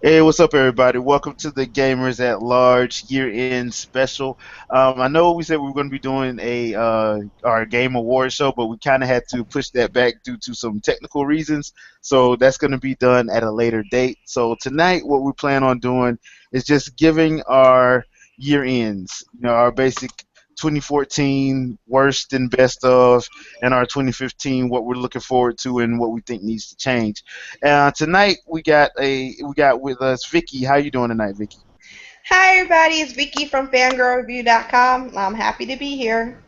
Hey, what's up, everybody? Welcome to the Gamers at Large year-end special. I know we said we were going to be doing a our Game Award show, but we kind of had to push that back due to some technical reasons. So that's going to be done at a later date. So tonight, what we plan on doing is just giving our year ends, our basic 2014 worst and best of, and our 2015 what we're looking forward to and what we think needs to change. Tonight we got with us Vicky. How you doing tonight, Vicky? Hi everybody, it's Vicky from fangirlreview.com. I'm happy to be here.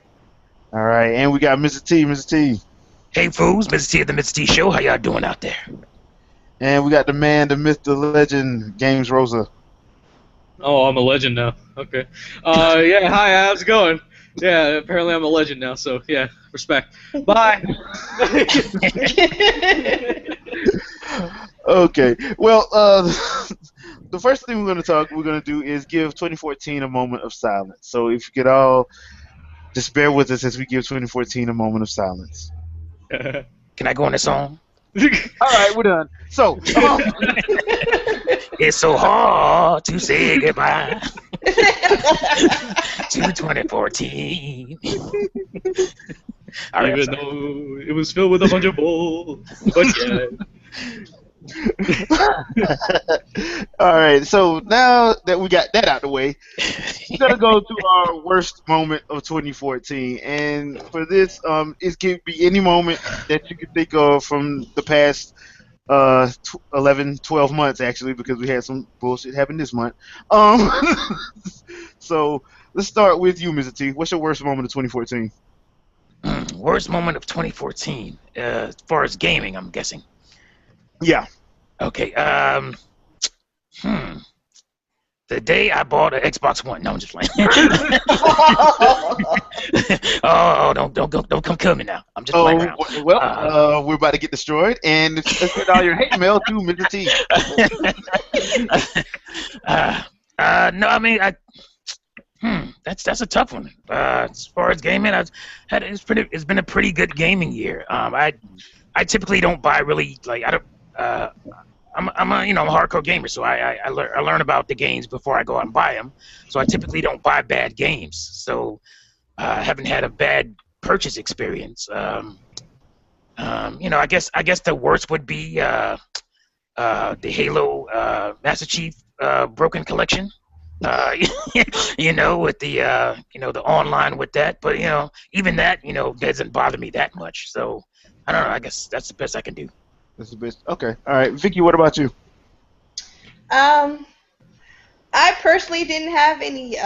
All right, and we got Mr. T, Mr. T, Hey fools, Mr. T of the Mr. T Show, how y'all doing out there? and we got the man, the myth, the legend, James Rosa. Oh, I'm a legend now. Okay. Yeah, hi, how's it going? Yeah, apparently I'm a legend now, so yeah, respect. Bye. Okay, well, the first thing we're gonna do is give 2014 a moment of silence. So if you could all just bear with us as we give 2014 a moment of silence. Can I go on the song? All right, we're done. So, It's so hard to say goodbye to 2014. All right, Even though it was filled with a bunch of bull. But yeah. all right. So now that we got that out the way, we're gonna go to our worst moment of 2014, and for this, it could be any moment that you could think of from the past 11, 12 months actually, because we had some bullshit happen this month. Um, so let's start with you, Mr. T. What's your worst moment of 2014? Worst moment of 2014, as far as gaming, I'm guessing. Yeah. Okay, the day I bought an Xbox One. No, I'm just playing. Oh, don't come kill me now. I'm just playing around. Well, we're about to get destroyed, and send all your hate mail to Mr. T. No, I mean, that's a tough one. As far as gaming, it's been a pretty good gaming year. I typically don't buy really like I don't. I'm a I'm a hardcore gamer, so I learn about the games before I go out and buy them. So I typically don't buy bad games. So I haven't had a bad purchase experience. I guess the worst would be the Halo Master Chief Broken Collection. Uh, with the online with that, but even that doesn't bother me that much. So I don't know. I guess that's the best I can do. That's the best. Okay. All right, Vicky. What about you? um, I personally didn't have any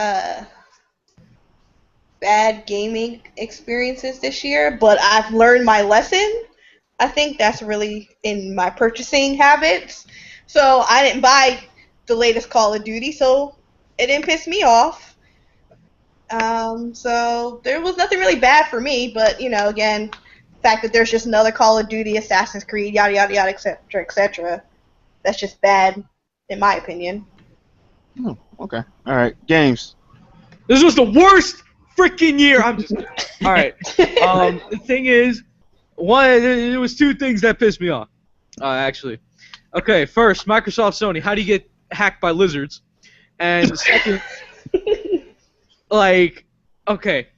bad gaming experiences this year, but I've learned my lesson. I think that's really in my purchasing habits. So I didn't buy the latest Call of Duty, so it didn't piss me off. So there was nothing really bad for me, but again, the fact that there's just another Call of Duty, Assassin's Creed, yada yada yada, etc., etc. That's just bad, in my opinion. Oh, okay. All right, games. This was the worst freaking year. I'm just all right. The thing is, there was two things that pissed me off. Actually, okay. First, Microsoft, Sony. How do you get hacked by lizards? And second, like, okay,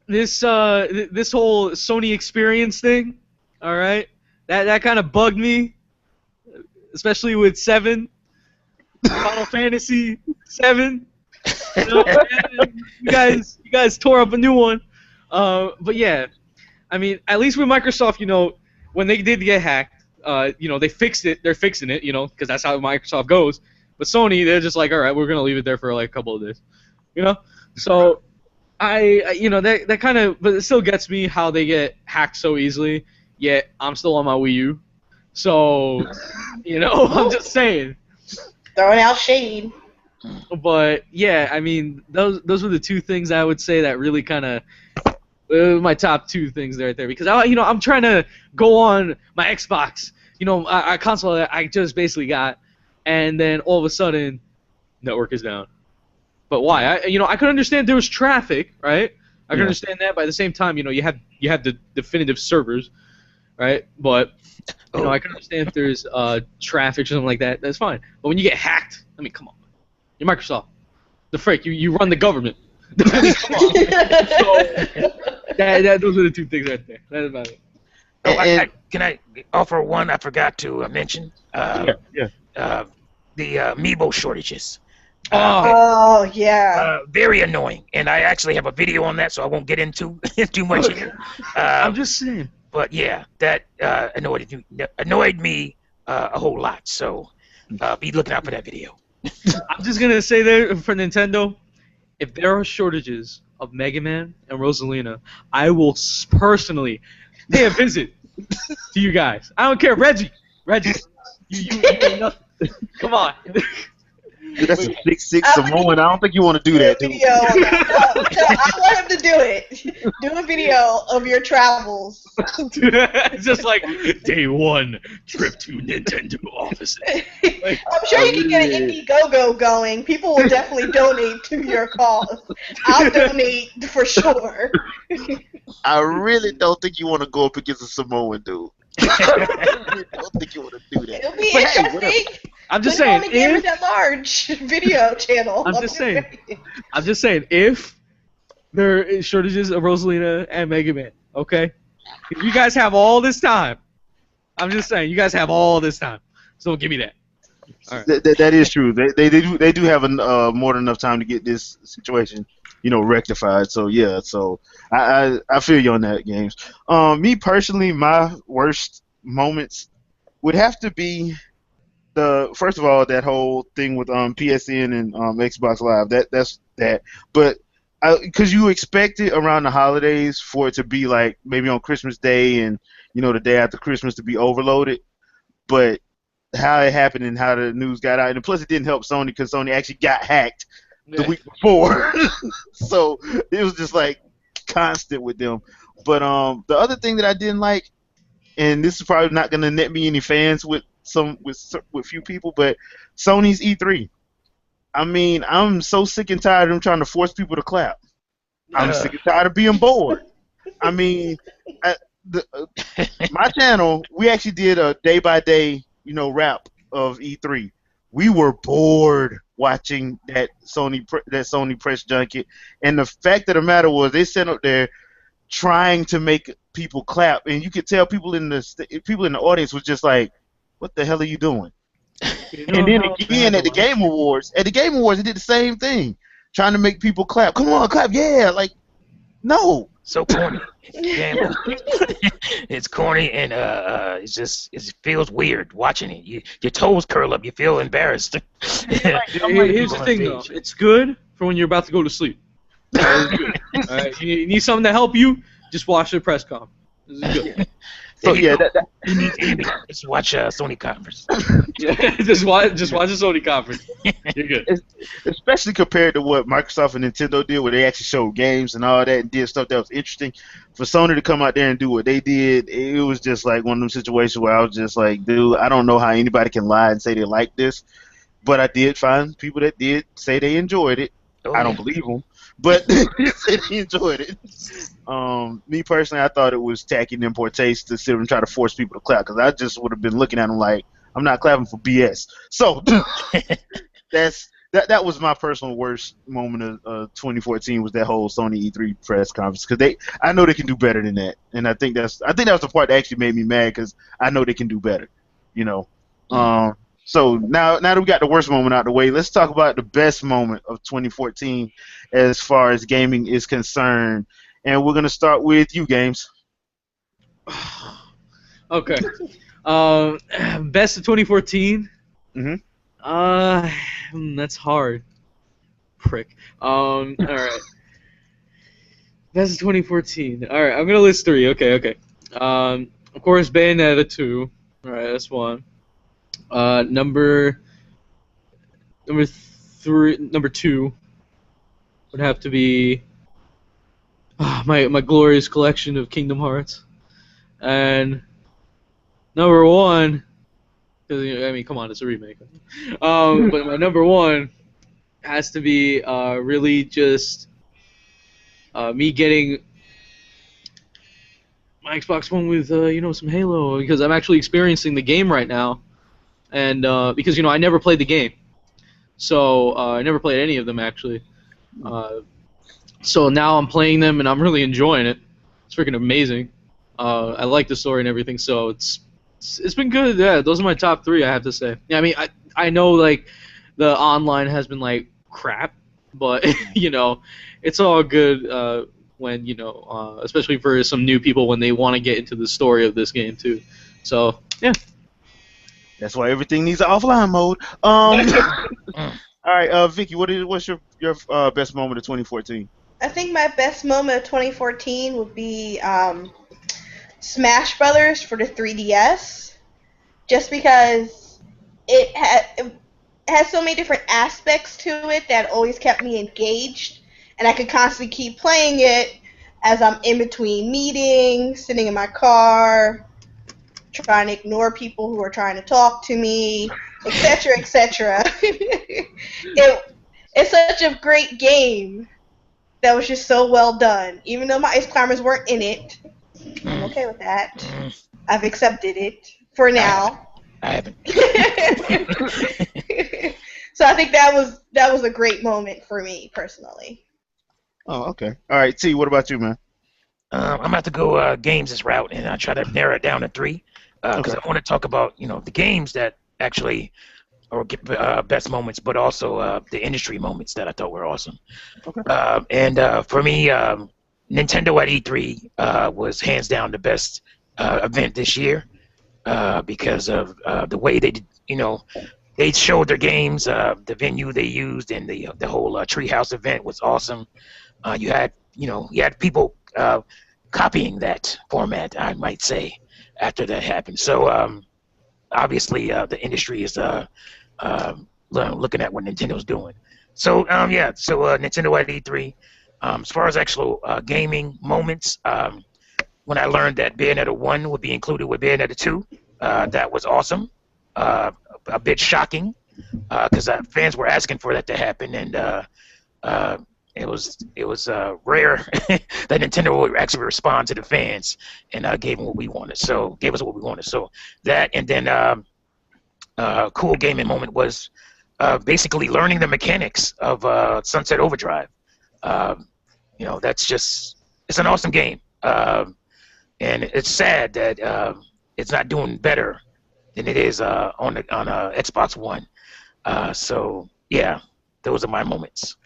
this whole Sony experience thing. All right, that kind of bugged me, especially with 7, Final Fantasy 7. You guys tore up a new one. But yeah, I mean, at least with Microsoft, when they did get hacked, they fixed it. They're fixing it, because that's how Microsoft goes. But Sony, they're just like, all right, we're gonna leave it there for like a couple of days, So that kind of, but it still gets me how they get hacked so easily. Yet I'm still on my Wii U, so I'm just saying. Throwing out shade. But yeah, I mean, those were the two things I would say that really kind of my top two things right there, because I'm trying to go on my Xbox, a console that I just basically got, and then all of a sudden, network is down. But why? I could understand there was traffic, right? I could understand that, but at the same time, you have the definitive servers, right? But you know, Oh. I can understand if there's traffic or something like that. That's fine. But when you get hacked, I mean, come on, you're Microsoft. The frick, you run the government. I mean, come on. So those are the two things right there. That's about it. Oh, And can I offer one I forgot to mention? yeah. The Amiibo shortages. Oh, Oh yeah. Very annoying, and I actually have a video on that, so I won't get into too much here. I'm just saying. But yeah, that annoyed me a whole lot. So be looking out for that video. I'm just gonna say there for Nintendo, if there are shortages of Mega Man and Rosalina, I will personally pay a visit to you guys. I don't care, Reggie, you ain't nothing. Come on. Dude, that's a 6'6" Samoan. I don't think you want to do that, dude. Video. I want him to do it. Do a video of your travels. It's just like day one trip to Nintendo offices. I'm sure you can get an Indiegogo going. People will definitely donate to your cause. I'll donate for sure. I really don't think you want to go up against a Samoan dude. I really don't think you want to do that. It'll be But hey, whatever. interesting. I'm just Put it saying, on the Gamers at Large video channel. I'm just saying, if there is shortages of Rosalina and Mega Man, okay? If you guys have all this time, I'm just saying, you guys have all this time, so give me that. All right. That is true. They do have more than enough time to get this situation, rectified. So yeah. So I feel you on that, Games. Me personally, my worst moments would have to be first of all, that whole thing with PSN and Xbox Live. That's that. But because you expect it around the holidays for it to be like maybe on Christmas Day and the day after Christmas to be overloaded, but how it happened and how the news got out, and plus it didn't help Sony because Sony actually got hacked the week before, so it was just like constant with them. But the other thing that I didn't like, and this is probably not gonna net me any fans with few people, but Sony's E3. I mean, I'm so sick and tired of them trying to force people to clap. I'm sick and tired of being bored. I mean, my channel, we actually did a day-by-day, wrap of E3. We were bored watching that Sony press junket, and the fact of the matter was they sat up there trying to make people clap, and you could tell people in the audience was just like, "What the hell are you doing?" And then again at the Game Awards, they did the same thing, trying to make people clap. Come on, clap, yeah! Like, no. So corny. It's corny, and it feels weird watching it. Your toes curl up. You feel embarrassed. Here's the thing, though. It's good for when you're about to go to sleep. All right, you need something to help you. Just watch the press conference. This is good. So yeah, just watch Sony conference. Yeah, just watch the Sony conference. You're good. Especially compared to what Microsoft and Nintendo did, where they actually showed games and all that and did stuff that was interesting. For Sony to come out there and do what they did, it was just like one of them situations where I was just like, dude, I don't know how anybody can lie and say they like this, but I did find people that did say they enjoyed it. I don't believe them, but they said they enjoyed it. Me personally, I thought it was tacky and in poor taste to sit and try to force people to clap, because I just would have been looking at them like, I'm not clapping for BS. So that was my personal worst moment of 2014, was that whole Sony E3 press conference, because I know they can do better than that, and I think that was the part that actually made me mad, because I know they can do better, So now that we got the worst moment out of the way, let's talk about the best moment of 2014 as far as gaming is concerned. And we're going to start with you, Games. Okay. Best of 2014? Mm-hmm. That's hard. Prick. All right. Best of 2014. All right, I'm going to list 3. Okay. Of course, Bayonetta 2. All right, that's 1. Number 2 would have to be my glorious collection of Kingdom Hearts, and number 1, because I mean, come on, it's a remake. But my number 1 has to be really just me getting my Xbox One with some Halo because I'm actually experiencing the game right now, and because I never played the game, so I never played any of them actually. So now I'm playing them and I'm really enjoying it. It's freaking amazing. I like the story and everything, so it's been good. Yeah, those are my top three, I have to say. Yeah, I mean, I know like the online has been like crap, but it's all good when especially for some new people when they want to get into the story of this game too. So yeah. That's why everything needs an offline mode. All right, Vicky, what's your best moment of 2014? I think my best moment of 2014 would be Smash Brothers for the 3DS, just because it has so many different aspects to it that always kept me engaged, and I could constantly keep playing it as I'm in between meetings, sitting in my car, trying to ignore people who are trying to talk to me, etc., etc. It's such a great game that was just so well done. Even though my Ice Climbers weren't in it, I'm okay with that. I've accepted it for now. I haven't. So I think that was a great moment for me personally. Oh, okay. All right, T, what about you, man? I'm gonna have to go games this route, and I try to narrow it down to three, because I want to talk about the games that actually or get best moments, but also the industry moments that I thought were awesome. Okay. And for me, Nintendo at E3 was hands down the best event this year because of the way they did, they showed their games, the venue they used, and the whole Treehouse event was awesome. You had people copying that format, I might say, after that happened. So obviously the industry is looking at what Nintendo's doing. So Nintendo at E3. As far as actual gaming moments, when I learned that Bayonetta 1 would be included with Bayonetta 2, that was awesome. A bit shocking because fans were asking for that to happen, and it was rare that Nintendo would actually respond to the fans and gave us what we wanted. So that, and then cool gaming moment was basically learning the mechanics of Sunset Overdrive. It's an awesome game, and it's sad that it's not doing better than it is on Xbox One. So yeah, those are my moments.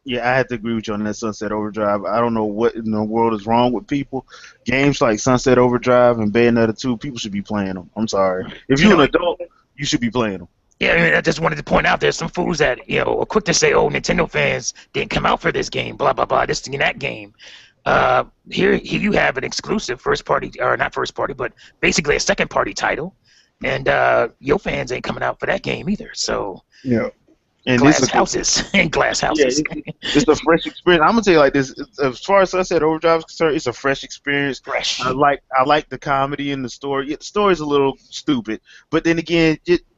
Yeah, I have to agree with you on that Sunset Overdrive. I don't know what in the world is wrong with people. Games like Sunset Overdrive and Bayonetta 2, people should be playing them. I'm sorry. If you're an adult, you should be playing them. Yeah, I mean, I just wanted to point out there's some fools that are quick to say, "Oh, Nintendo fans didn't come out for this game," blah blah blah, this and that game. Here you have an exclusive first party, or not first party, but basically a second party title, and your fans ain't coming out for that game either. So yeah. And glass houses and glass houses. Yeah, it's a fresh experience. I'm gonna tell you like this: as far as Sunset Overdrive is concerned, it's a fresh experience. Fresh. I like the comedy and the story. Yeah, the story's a little stupid, but then again,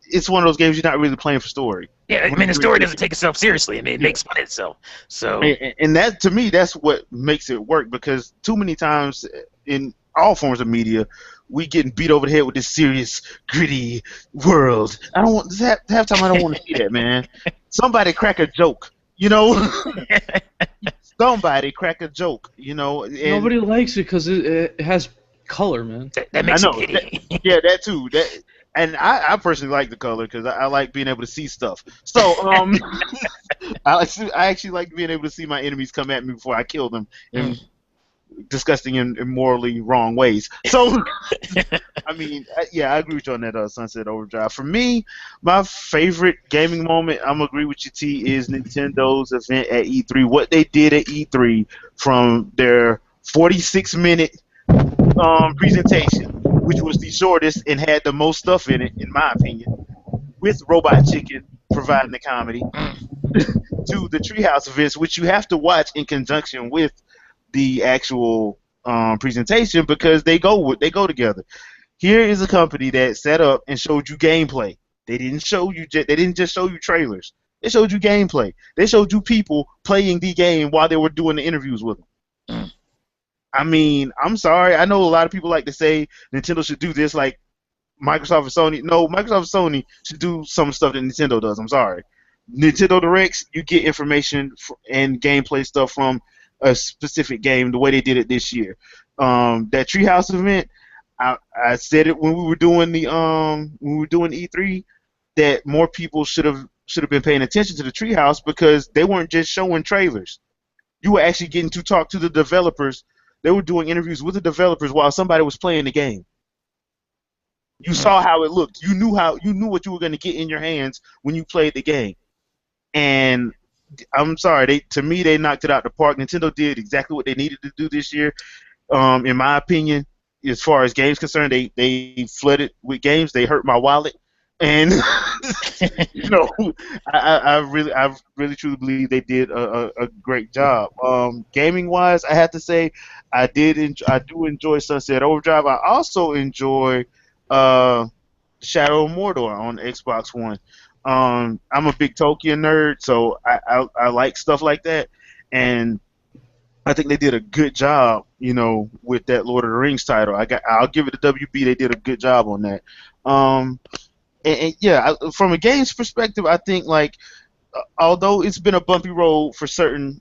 it's one of those games you're not really playing for story. Yeah, I mean the story doesn't take itself seriously. I mean it makes fun of itself. So. And that to me, that's what makes it work, because too many times in all forms of media, we getting beat over the head with this serious, gritty world. I don't want half time. I don't want to see that, man. Somebody crack a joke, Somebody crack a joke, And nobody likes it because it has color, man. That makes it giddy. Yeah, that too. And I personally like the color because I like being able to see stuff. So I actually like being able to see my enemies come at me before I kill them in disgusting and morally wrong ways. So I mean, yeah, I agree with you on that Sunset Overdrive. For me, my favorite gaming moment, I'm gonna agree with you, T, is Nintendo's event at E3. What they did at E3 from their 46-minute presentation, which was the shortest and had the most stuff in it, in my opinion, with Robot Chicken providing the comedy, to the Treehouse events, which you have to watch in conjunction with the actual presentation because they go together. Here is a company that set up and showed you gameplay. They didn't just show you trailers. They showed you gameplay. They showed you people playing the game while they were doing the interviews with them. I mean, I'm sorry. I know a lot of people like to say Nintendo should do this like Microsoft and Sony. No, Microsoft and Sony should do some stuff that Nintendo does. I'm sorry. Nintendo Directs, you get information and gameplay stuff from a specific game the way they did it this year. That Treehouse event, I said it when we were doing the E3 that more people should have been paying attention to the Treehouse because they weren't just showing trailers. You were actually getting to talk to the developers. They were doing interviews with the developers while somebody was playing the game. You saw how it looked. You knew what you were going to get in your hands when you played the game. And I'm sorry, to me they knocked it out the park. Nintendo did exactly what they needed to do this year. In my opinion, as far as games concerned, they flooded with games. They hurt my wallet. And you know, I really truly believe they did a great job. Gaming wise, I have to say I do enjoy Sunset Overdrive. I also enjoy Shadow of Mordor on Xbox One. I'm a big Tolkien nerd, so I like stuff like that, and I think they did a good job, you know, with that Lord of the Rings title. I'll give it to WB. They did a good job on that. And yeah, from a games perspective, I think like although it's been a bumpy road for certain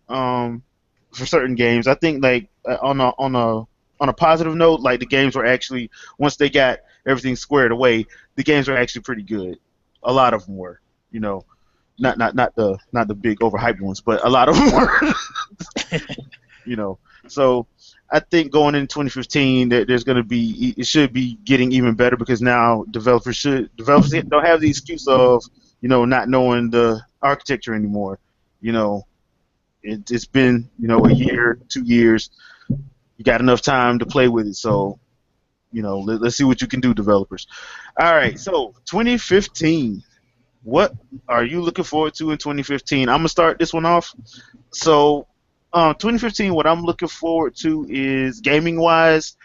games, I think like on a positive note, like the games were actually once they got everything squared away, the games were actually pretty good. A lot of them were, you know, not the big overhyped ones, but a lot of them were, you know. So I think going into 2015, it should be getting even better because now developers don't have the excuse of, you know, not knowing the architecture anymore. You know, it's been, you know, a year, 2 years. You got enough time to play with it, so you know, let's see what you can do, developers. All right, so 2015. What are you looking forward to in 2015? I'm gonna start this one off. So 2015, what I'm looking forward to is gaming-wise,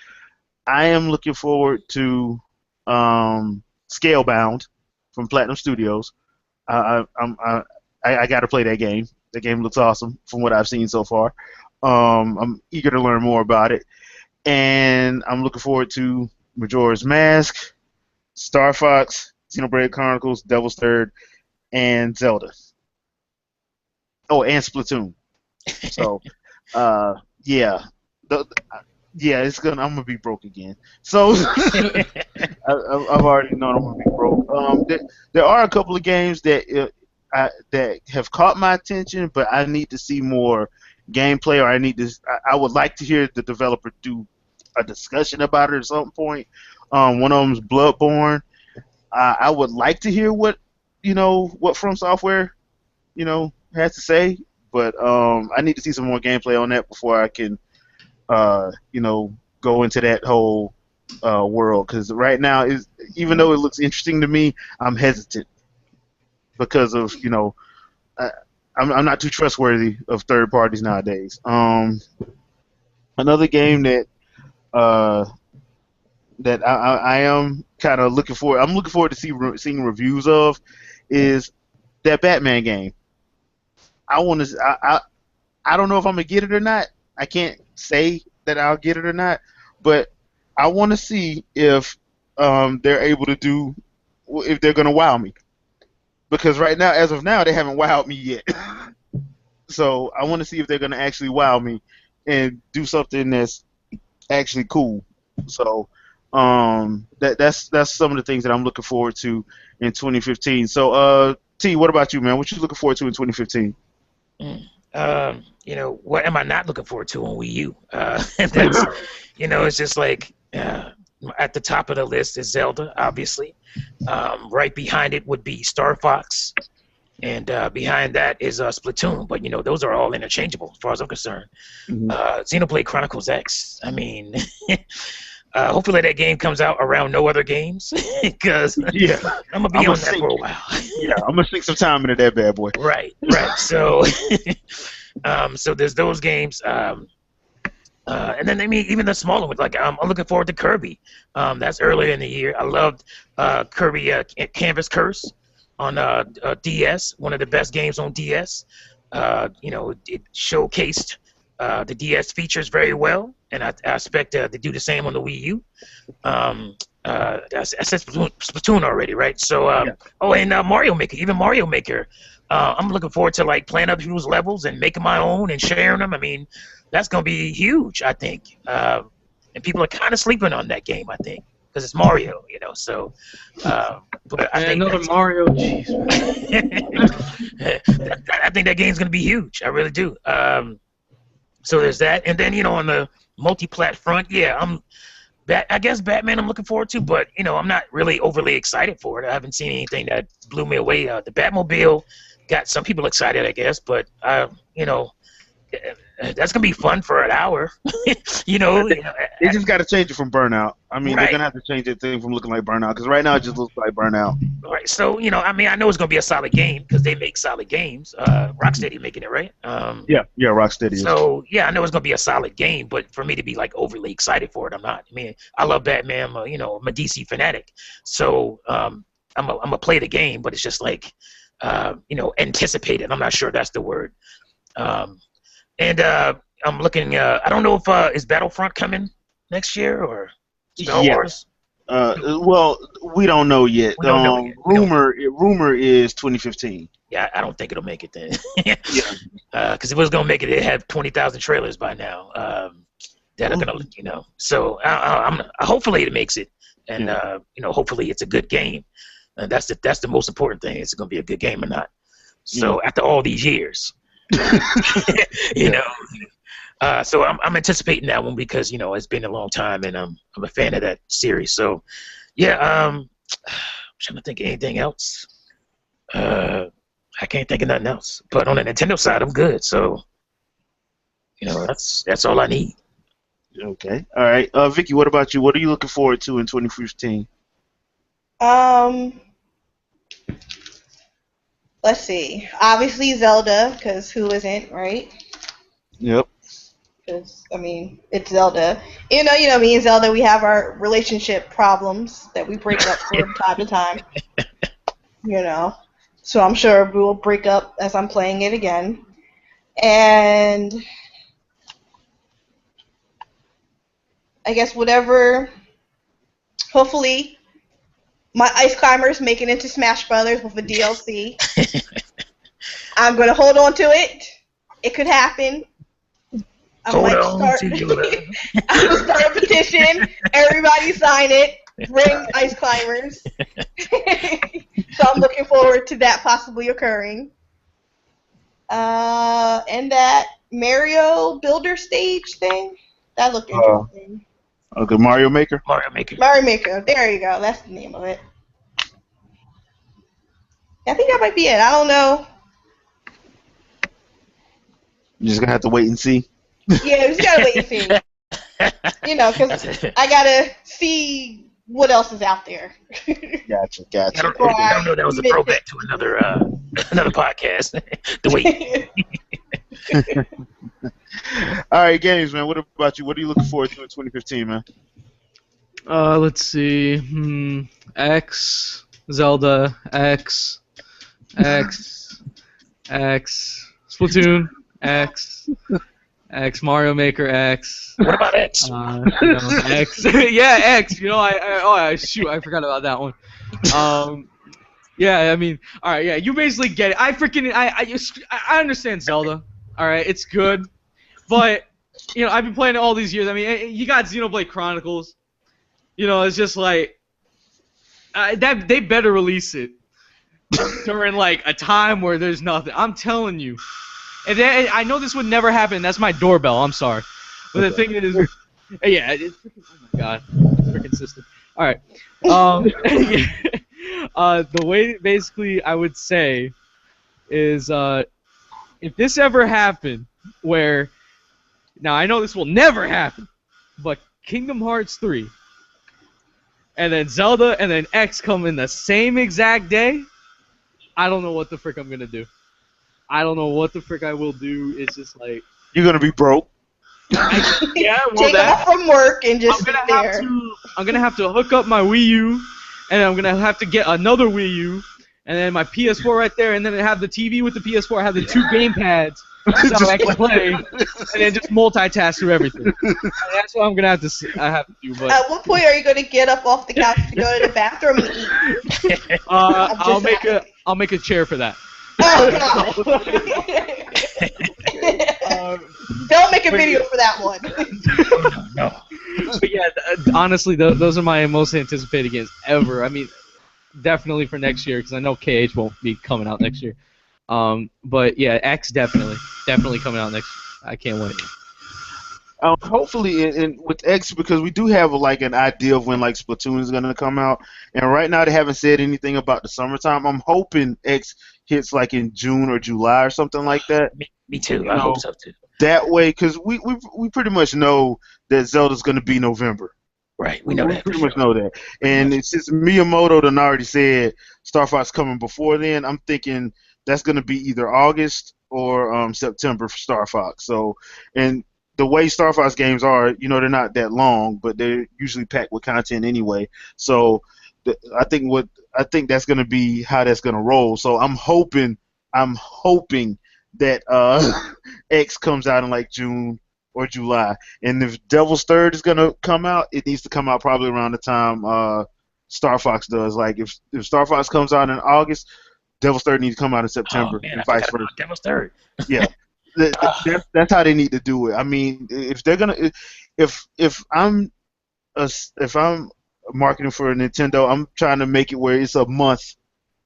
I am looking forward to Scalebound from Platinum Studios. I got to play that game. The game looks awesome from what I've seen so far. I'm eager to learn more about it. And I'm looking forward to Majora's Mask, Star Fox, Xenoblade Chronicles, Devil's Third, and Zelda. Oh, and Splatoon. So, yeah, I'm gonna be broke again. So, I've already known I'm gonna be broke. There are a couple of games that have caught my attention, but I need to see more gameplay, or I would like to hear the developer do a discussion about it at some point. One of them is Bloodborne. I would like to hear what From Software, has to say. But I need to see some more gameplay on that before I can, go into that whole world. Because right now, even though it looks interesting to me, I'm hesitant because of I'm not too trustworthy of third parties nowadays. Another game that I am kind of looking for. I'm looking forward to seeing reviews of is that Batman game. I don't know if I'm gonna get it or not. I can't say that I'll get it or not, but I want to see if they're able to do, if they're gonna wow me, because right now, as of now, they haven't wowed me yet. So I want to see if they're gonna actually wow me and do something that's actually cool. So that's some of the things that I'm looking forward to in 2015. So T, what about you, man? What you looking forward to in 2015? What am I not looking forward to on Wii U? That's, it's just like at the top of the list is Zelda, obviously. Right behind it would be Star Fox, and behind that is Splatoon. But those are all interchangeable as far as I'm concerned. Mm-hmm. Xenoblade Chronicles X. I mean, hopefully that game comes out around no other games, because I'm gonna be on that for a while. Yeah, I'm gonna sink some time into that bad boy. Right. So, so there's those games, and then even the smaller ones. Like I'm looking forward to Kirby. That's earlier in the year. I loved Kirby Canvas Curse on DS. One of the best games on DS. It showcased the DS features very well. and I expect to do the same on the Wii U. I said Splatoon already, right? So, Yeah. oh, and Mario Maker, even Mario Maker. I'm looking forward to like playing other people's levels and making my own and sharing them. I mean, that's gonna be huge, I think. And people are kind of sleeping on that game, I think, because it's Mario, you know. So, but I think another Mario. Jeez. I think that game's gonna be huge. I really do. So there's that, and then on the multi-plat front, yeah, I guess Batman I'm looking forward to, but I'm not really overly excited for it. I haven't seen anything that blew me away. The Batmobile got some people excited, I guess, but that's gonna be fun for an hour. They just got to change it from Burnout. I mean, Right. they're gonna have to change the thing from looking like Burnout because right now it just looks like Burnout. Right. So I mean, I know it's gonna be a solid game because they make solid games. Rocksteady making it, right? Yeah, Rocksteady. Is. So yeah, I know it's gonna be a solid game, but for me to be like overly excited for it, I'm not. I mean, I love Batman. I'm a DC fanatic, so I'm a play the game, but it's just like anticipated. I'm not sure that's the word. And I'm looking. I don't know if is Battlefront coming next year or Star Yeah. Wars. Well, we don't know yet. We don't know yet. Rumor is 2015. Yeah, I don't think it'll make it then. Yeah. Because if it was gonna make it, it'd have 20,000 trailers by now. That are gonna, So hopefully it makes it, and hopefully it's a good game. And that's the most important thing. Is it gonna be a good game or not? So after all these years, so I'm anticipating that one because it's been a long time, and I'm a fan of that series. So yeah, I'm trying to think of anything else. I can't think of nothing else. But on the Nintendo side, I'm good. So that's all I need. Okay. All right. Vicky, what about you? What are you looking forward to in 2015? Let's see. Obviously Zelda, because who isn't, right? Yep. Because I mean, it's Zelda. Me and Zelda, we have our relationship problems that we break up from time to time. So I'm sure we will break up as I'm playing it again. And I guess hopefully my Ice Climbers make it into Smash Brothers with a DLC. I'm going to hold on to it. It could happen. I Hold might on to your love. I will start a petition. Everybody sign it. Bring Ice Climbers. So I'm looking forward to that possibly occurring. And that Mario Builder stage thing. That looked interesting. Okay, Mario Maker. Mario Maker. Mario Maker. There you go. That's the name of it. I think that might be it. I don't know. You're just gonna have to wait and see. Yeah, we just gotta wait and see. Because I gotta see what else is out there. Gotcha. I don't know. That was a throwback to another podcast. The wait. All right, games, man. What about you? What are you looking forward to in 2015, man? Let's see. X, Zelda, X, Splatoon, X, Mario Maker, X. What about X? X. Yeah, X. I forgot about that one. Yeah, I mean, all right, yeah, you basically get it. I understand Zelda. All right, it's good, but I've been playing it all these years. I mean, you got Xenoblade Chronicles. It's just like that they better release it during like a time where there's nothing. I'm telling you. And then, I know this would never happen. That's my doorbell. I'm sorry, but the thing is, yeah, it's freaking, oh my god, it's freaking system. All right. The way basically I would say is if this ever happened, where now I know this will never happen, but Kingdom Hearts 3, and then Zelda, and then X come in the same exact day, I don't know what the frick I'm gonna do. I don't know what the frick I will do. It's just like you're gonna be broke. Yeah, well, take off from work and just sit there. I'm gonna have to hook up my Wii U, and I'm gonna have to get another Wii U, and then my PS4 right there, and then I have the TV with the PS4. I have the two game pads, That's how Just I can play, and then just multitask through everything. And that's what I'm gonna have to. I have to do. But At what point are you gonna get up off the couch to go to the bathroom and eat? I'll just make a chair for that. Oh, Uh, don't make a video for that one. No. but yeah, honestly, those are my most anticipated games ever. I mean, definitely for next year because I know KH won't be coming out next year. But yeah, X definitely coming out next. I can't wait. Hopefully, with X, because we do have like an idea of when like Splatoon is gonna come out, and right now they haven't said anything about the summertime. I'm hoping X hits like in June or July or something like that. Me too. You I know, hope so too. That way, because we pretty much know that Zelda's gonna be November. Right. We know that. Pretty For much sure. know that. And since Miyamoto done already said Star Fox coming before then, I'm thinking that's gonna be either August or September for Star Fox. So, and the way Star Fox games are, they're not that long, but they're usually packed with content anyway. So, I think that's gonna be how that's gonna roll. So I'm hoping that X comes out in like June or July. And if Devil's Third is gonna come out, it needs to come out probably around the time Star Fox does. Like if Star Fox comes out in August, Devil's Third needs to come out in Oh September, man, and I vice forgot versa. about Devil's Third. Yeah, that's how they need to do it. I mean, if they're gonna, if I'm if I'm marketing for Nintendo, I'm trying to make it where it's a month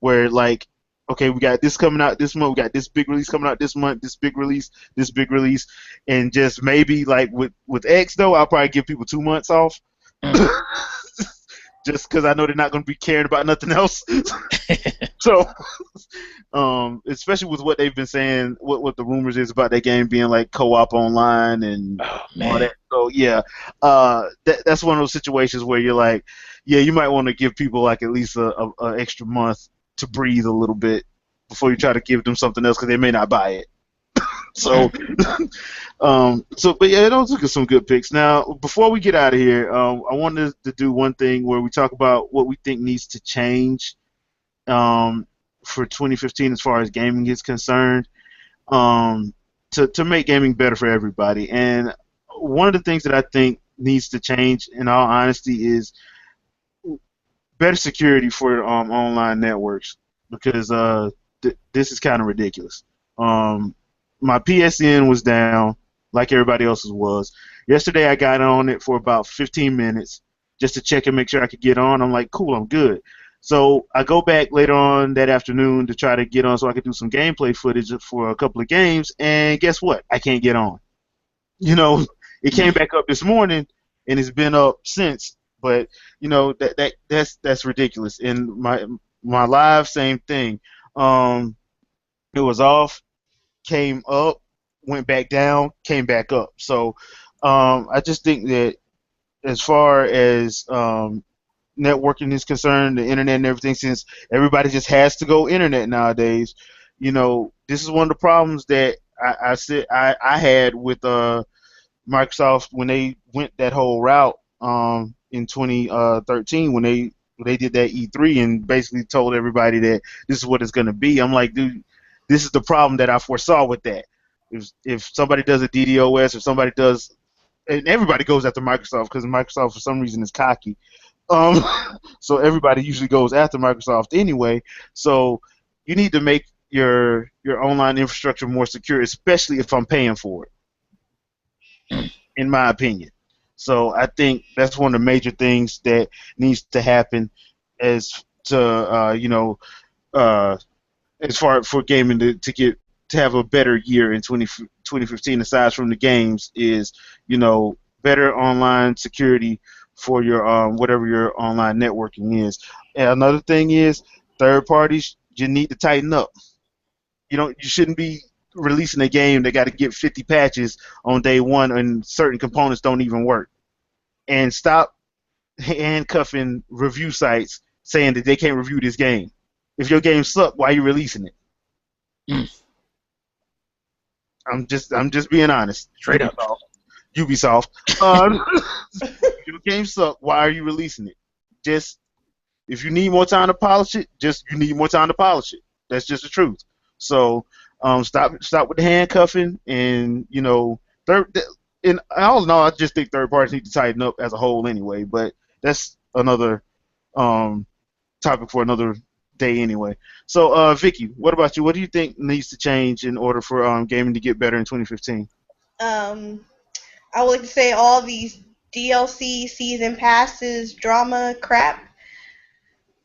where like, okay, we got this coming out this month, we got this big release coming out this month, this big release, and just maybe like with X though, I'll probably give people 2 months off. Just because I know they're not going to be caring about nothing else. So, especially with what they've been saying, what the rumors is about that game being like co-op online and all that. So yeah, that's one of those situations where you're like, yeah, you might want to give people like at least a extra month to breathe a little bit before you try to give them something else because they may not buy it. So, but yeah, those are some good picks. Now, before we get out of here, I wanted to do one thing where we talk about what we think needs to change for 2015 as far as gaming is concerned, to make gaming better for everybody. And one of the things that I think needs to change, in all honesty, is better security for online networks because this is kind of ridiculous. My PSN was down like everybody else's was. Yesterday I got on it for about 15 minutes just to check and make sure I could get on. I'm like, cool, I'm good. So I go back later on that afternoon to try to get on so I could do some gameplay footage for a couple of games, and guess what? I can't get on. It came back up this morning, and it's been up since. But that's ridiculous. And my live, same thing. It was off, came up, went back down, came back up. So I just think that as far as networking is concerned, the internet and everything, since everybody just has to go internet nowadays, this is one of the problems that I had with Microsoft when they went that whole route in 2013 when they did that E3 and basically told everybody that this is what it's going to be. I'm like, dude, this is the problem that I foresaw with that. If somebody does a DDoS, if somebody does, and everybody goes after Microsoft because Microsoft for some reason is cocky. So everybody usually goes after Microsoft anyway. So you need to make your online infrastructure more secure, especially if I'm paying for it, in my opinion. So I think that's one of the major things that needs to happen as to as far for gaming to have a better year in 2015 aside from the games is better online security for your whatever your online networking is. And another thing is third parties, you need to tighten up. You shouldn't be releasing a game that got to get 50 patches on day one and certain components don't even work. And stop handcuffing review sites saying that they can't review this game. If your game sucks, why are you releasing it? I'm just being honest. Straight up. Ubisoft. If your game sucks, why are you releasing it? Just if you need more time to polish it, you need more time to polish it. That's just the truth. So Stop with the handcuffing, and and all in all, I just think third parties need to tighten up as a whole anyway. But that's another topic for another day anyway. So, Vicky, what about you? What do you think needs to change in order for gaming to get better in 2015? I would like to say all these DLC, season passes, drama crap.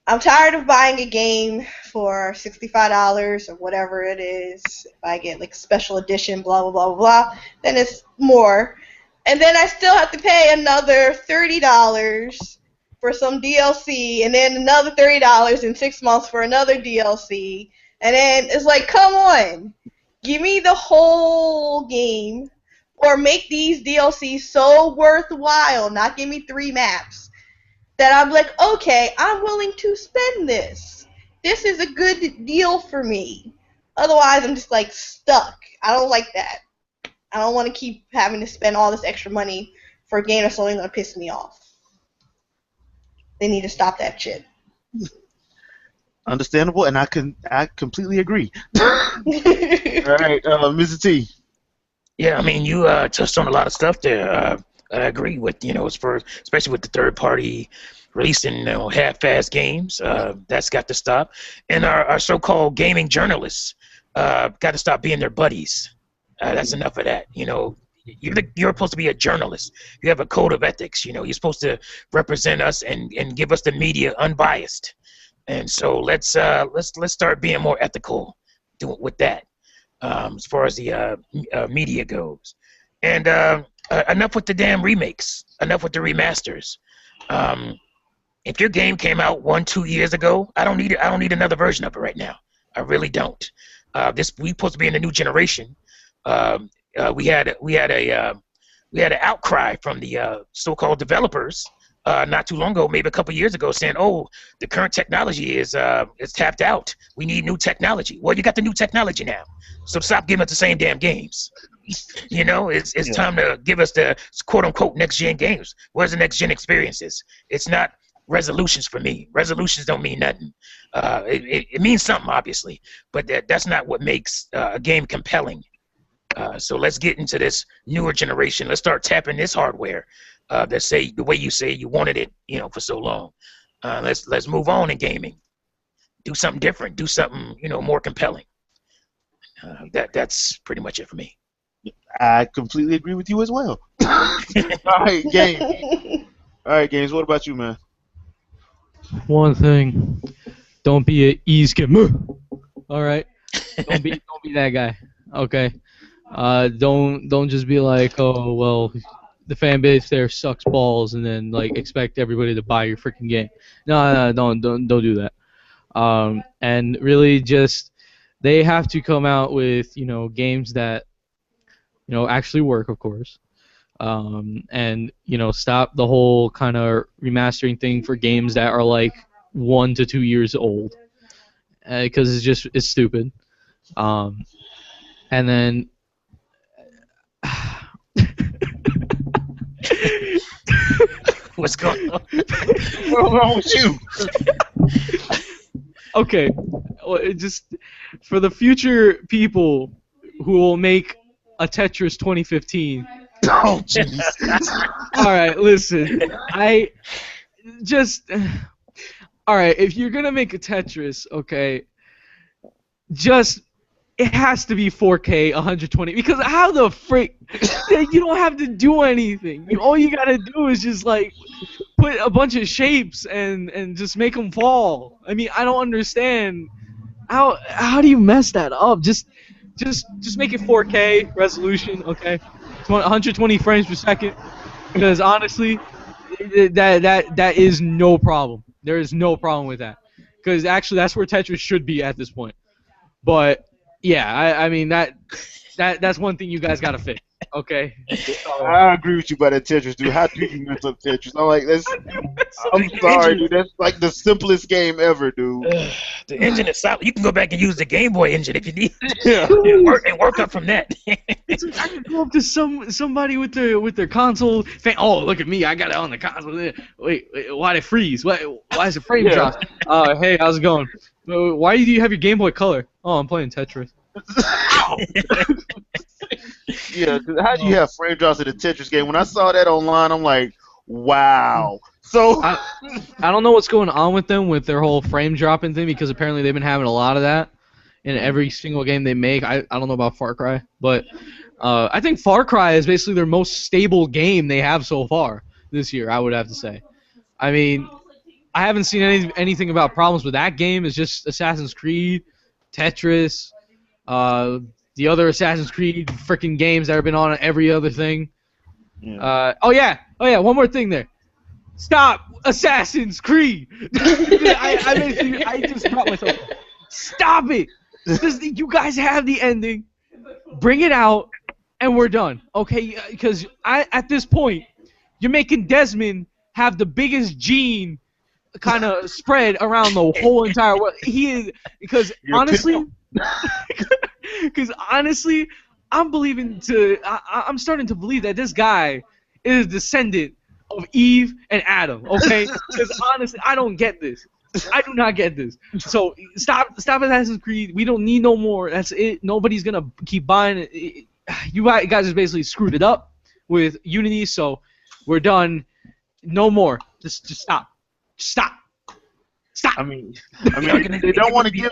I'm tired of buying a game for $65 or whatever it is. If I get like special edition, blah blah blah blah, then it's more, and then I still have to pay another $30 for some DLC, and then another $30 in 6 months for another DLC, and then it's like, come on, give me the whole game, or make these DLCs so worthwhile. Not give me 3 maps. That I'm like, okay, I'm willing to spend this. This is a good deal for me. Otherwise, I'm just like stuck. I don't like that. I don't want to keep having to spend all this extra money for a game that's only going to piss me off. They need to stop that shit. Understandable, and I completely agree. All right, Mr. T. Yeah, I mean, you touched on a lot of stuff there. I agree with, especially with the third-party releasing, half-assed games. That's got to stop. And our so-called gaming journalists got to stop being their buddies. That's enough of that. You're supposed to be a journalist. You have a code of ethics. You're supposed to represent us and give us the media unbiased. And so let's start being more ethical with that, as far as the media goes. And enough with the damn remakes. Enough with the remasters. If your game came out 1-2 years ago, I don't need another version of it right now. I really don't. We supposed to be in the new generation. We had an outcry from the so-called developers not too long ago, maybe a couple years ago, saying, "Oh, the current technology is tapped out. We need new technology." Well, you got the new technology now, so stop giving us the same damn games. It's time to give us the quote-unquote next-gen games. Where's the next-gen experiences? It's not resolutions for me. Resolutions don't mean nothing. It means something, obviously, but that's not what makes a game compelling. So let's get into this newer generation. Let's start tapping this hardware that say the way you say you wanted it, for so long. Let's move on in gaming. Do something different. Do something, more compelling. That's pretty much it for me. I completely agree with you as well. All right, Games. What about you, man? One thing, don't be an ease gamer. All right, don't be that guy. Okay, don't just be like, oh well, the fan base there sucks balls, and then like expect everybody to buy your freaking game. No, don't do that. And really just they have to come out with games that actually work, of course. And stop the whole kind of remastering thing for games that are like 1 to 2 years old, because it's stupid. And then What's going on? What's wrong with you? Okay, well, just for the future people who will make a Tetris 2015. Oh, jeez. All right, listen. All right, if you're gonna make a Tetris, okay, it has to be 4K 120, because how the frick you don't have to do anything. All you gotta do is just like put a bunch of shapes and just make them fall. I mean, I don't understand how do you mess that up? Just make it 4K resolution, okay? 120 frames per second, because honestly, that is no problem. There is no problem with that, because actually that's where Tetris should be at this point. But yeah, I mean that's one thing you guys gotta fix, okay? I agree with you about that Tetris, dude. How do you mess up Tetris? I'm sorry, dude. That's like the simplest game ever, dude. The engine is solid. You can go back and use the Game Boy engine if you need. Yeah. and work up from that. It's like I could go up to somebody with their console. Oh, look at me! I got it on the console. Wait, why'd it freeze? Why is the frame dropped? Hey, how's it going? Why do you have your Game Boy Color? Oh, I'm playing Tetris. stop. Yeah, 'cause how do you have frame drops in a Tetris game? When I saw that online, I'm like, wow. So I don't know what's going on with them with their whole frame dropping thing because apparently they've been having a lot of that in every single game they make. I don't know about Far Cry, but I think Far Cry is basically their most stable game they have so far this year, I would have to say. I mean, I haven't seen anything about problems with that game. It's just Assassin's Creed, Tetris, the other Assassin's Creed freaking games that have been on every other thing. yeah. Oh yeah, one more thing there. Stop Assassin's Creed. I just brought myself. Stop it. You guys have the ending. Bring it out, and we're done. Okay? Because at this point, you're making Desmond have the biggest gene kind of spread around the whole entire world. He is because honestly, I'm starting to believe that this guy is a descendant of Eve and Adam. Okay? Because honestly, I don't get this. I do not get this. So stop Assassin's Creed. We don't need no more. That's it. Nobody's gonna keep buying it. You guys just basically screwed it up with Unity. So we're done. No more. Just stop. Stop. I mean, they don't want to give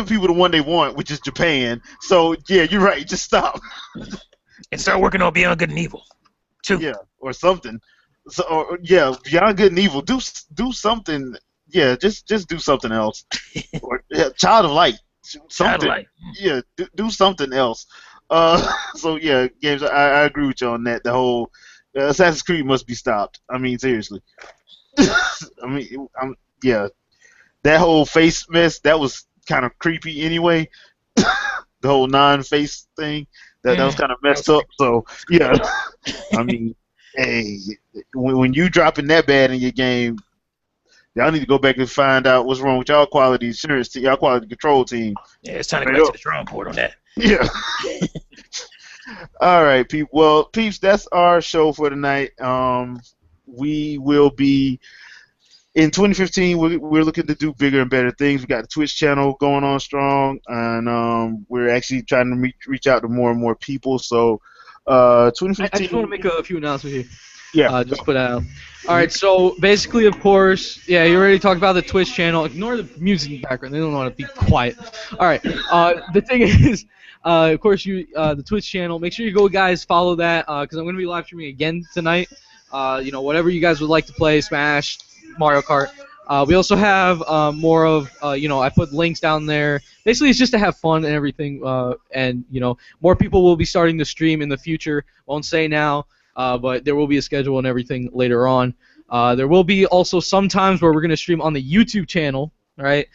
people the one they want, which is Japan. So yeah, you're right. Just stop. And start working on Beyond Good and Evil, too. Yeah, or something. So yeah, Beyond Good and Evil. Do something. Yeah, just do something else. Or Child of Light. Something. Child of Light. Yeah, do something else. So yeah, games. I agree with you on that. The whole Assassin's Creed must be stopped. I mean, seriously. Yeah, that whole face mess, that was kind of creepy anyway. The whole non-face thing, that was kind of messed up. So yeah, I mean, hey, when you dropping that bad in your game, y'all need to go back and find out what's wrong with y'all quality assurance, y'all quality control team. Yeah, it's time to go back to the drawing board on that. Yeah. All right, peeps. Well, peeps, that's our show for tonight. We will be in 2015. We're looking to do bigger and better things. We got the Twitch channel going on strong, and we're actually trying to reach out to more and more people. So, 2015. I just want to make a few announcements here. Yeah. Just put out. All right. So basically, of course, yeah, you already talked about the Twitch channel. Ignore the music in the background. They don't want to be quiet. All right. The thing is, of course, the Twitch channel. Make sure you go, guys, follow that because I'm going to be live streaming again tonight. Whatever you guys would like to play, Smash, Mario Kart. We also have more of, I put links down there. Basically, it's just to have fun and everything. And more people will be starting to stream in the future. Won't say now, but there will be a schedule and everything later on. There will be also some times where we're going to stream on the YouTube channel, right?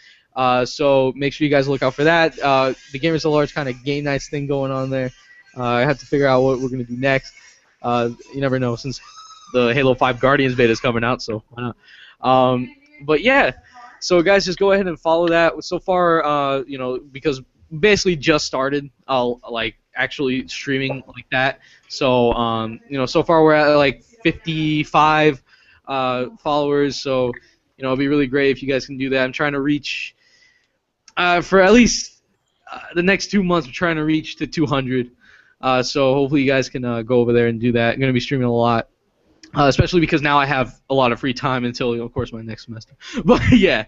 So make sure you guys look out for that. The Gamers at Large kind of game nights thing going on there. I have to figure out what we're going to do next. You never know since the Halo 5 Guardians beta is coming out, so why not? But yeah, so guys, just go ahead and follow that. So far, because basically just started, actually streaming like that. So, so far we're at like 55 followers. So, it'd be really great if you guys can do that. I'm trying to reach, for at least the next 2 months, I'm trying to reach to 200. So hopefully you guys can go over there and do that. I'm going to be streaming a lot. Especially because now I have a lot of free time until, of course, my next semester. But yeah,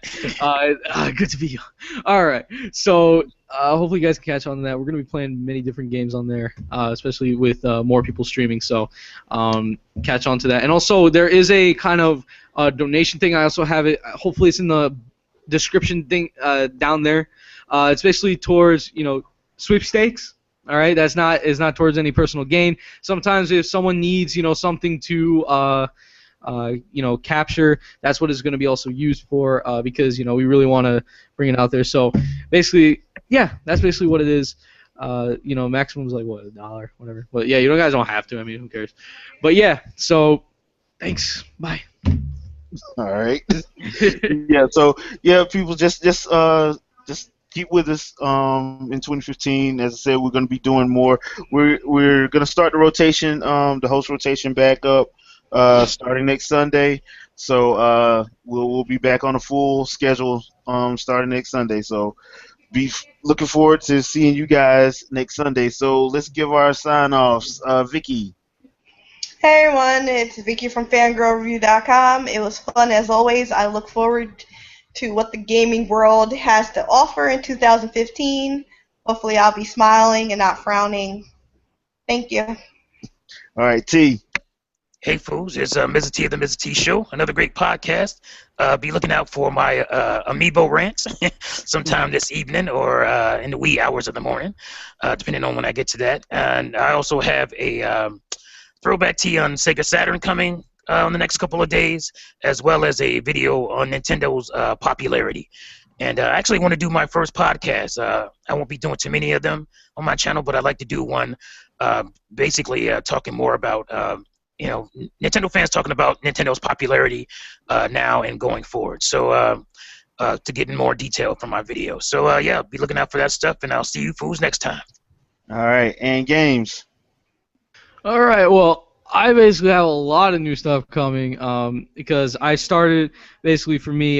good to be you. All right, so hopefully you guys can catch on to that. We're going to be playing many different games on there, especially with more people streaming. So catch on to that. And also, there is a kind of donation thing. I also have it. Hopefully, it's in the description thing down there. It's basically towards sweepstakes. All right, is not towards any personal gain. Sometimes if someone needs something to capture, that's what it's going to be also used for because we really want to bring it out there. So basically, yeah, that's basically what it is. Maximum is like what, $1, whatever. But yeah, you guys don't have to. I mean, who cares? But yeah, so thanks. Bye. All right. Yeah. So yeah, people just keep with us in 2015. As I said, we're going to be doing more. We're going to start the rotation, the host rotation back up starting next Sunday. So we'll be back on a full schedule starting next Sunday. So looking forward to seeing you guys next Sunday. So let's give our sign-offs. Vicky. Hey everyone, it's Vicky from FangirlReview.com. It was fun as always. I look forward to what the gaming world has to offer in 2015. Hopefully I'll be smiling and not frowning. Thank you. All right, T. Hey, fools, it's Mr. T of the Mr. T Show, another great podcast. Be looking out for my Amiibo rants sometime this evening or in the wee hours of the morning, depending on when I get to that. And I also have a throwback tee on Sega Saturn coming in the next couple of days, as well as a video on Nintendo's popularity. And I actually want to do my first podcast. I won't be doing too many of them on my channel, but I'd like to do one basically talking more about Nintendo fans talking about Nintendo's popularity now and going forward. So to get in more detail from my video. So yeah, be looking out for that stuff, and I'll see you fools next time. All right, and games. All right, well, I basically have a lot of new stuff coming because I started, basically for me,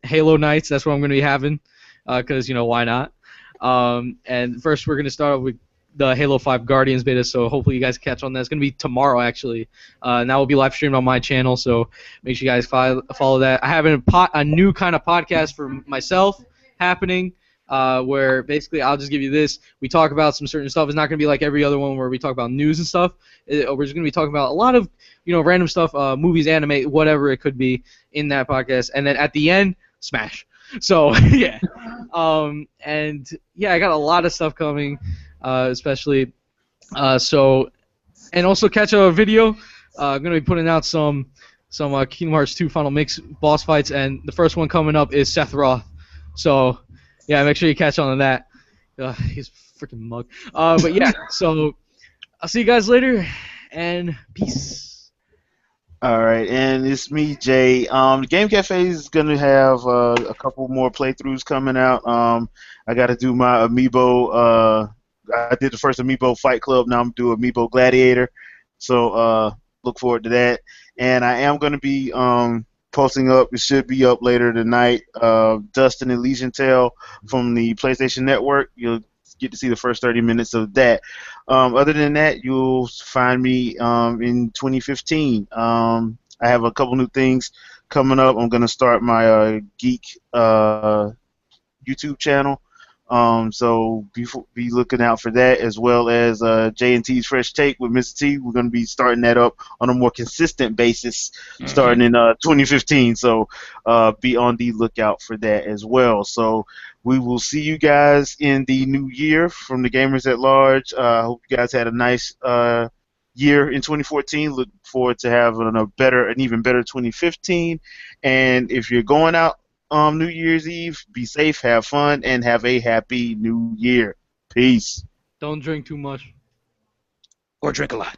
Halo Nights. That's what I'm going to be having because, why not? And first we're going to start off with the Halo 5 Guardians beta, so hopefully you guys catch on that. It's going to be tomorrow, actually. And that will be live streamed on my channel, so make sure you guys follow that. I have a new kind of podcast for myself happening. Where basically I'll just give you this. We talk about some certain stuff. It's not going to be like every other one where we talk about news and stuff. We're just going to be talking about a lot of, random stuff, movies, anime, whatever it could be in that podcast. And then at the end, Smash. So, yeah. And, yeah, I got a lot of stuff coming, especially. And also catch a video. I'm going to be putting out some Kingdom Hearts 2 Final Mix boss fights. And the first one coming up is Seth Roth. So... yeah, make sure you catch on to that. He's a freaking mug. But yeah, so I'll see you guys later, and peace. All right, and it's me, Jay. The Game Cafe is going to have a couple more playthroughs coming out. I got to do my Amiibo. I did the first Amiibo Fight Club. Now I'm doing Amiibo Gladiator. So look forward to that. And I am going to be posting up, it should be up later tonight, Dustin and Legion Tale from the PlayStation Network. You'll get to see the first 30 minutes of that. Other than that, you'll find me in 2015. I have a couple new things coming up. I'm going to start my Geek YouTube channel. So be looking out for that, as well as J&T's Fresh Take with Mr. T. We're going to be starting that up on a more consistent basis starting in 2015. So be on the lookout for that as well. So we will see you guys in the new year from the Gamers at Large. I hope you guys had a nice year in 2014. Look forward to having an even better 2015. And if you're going out New Year's Eve, be safe, have fun, and have a happy new year. Peace. Don't drink too much. Or drink a lot.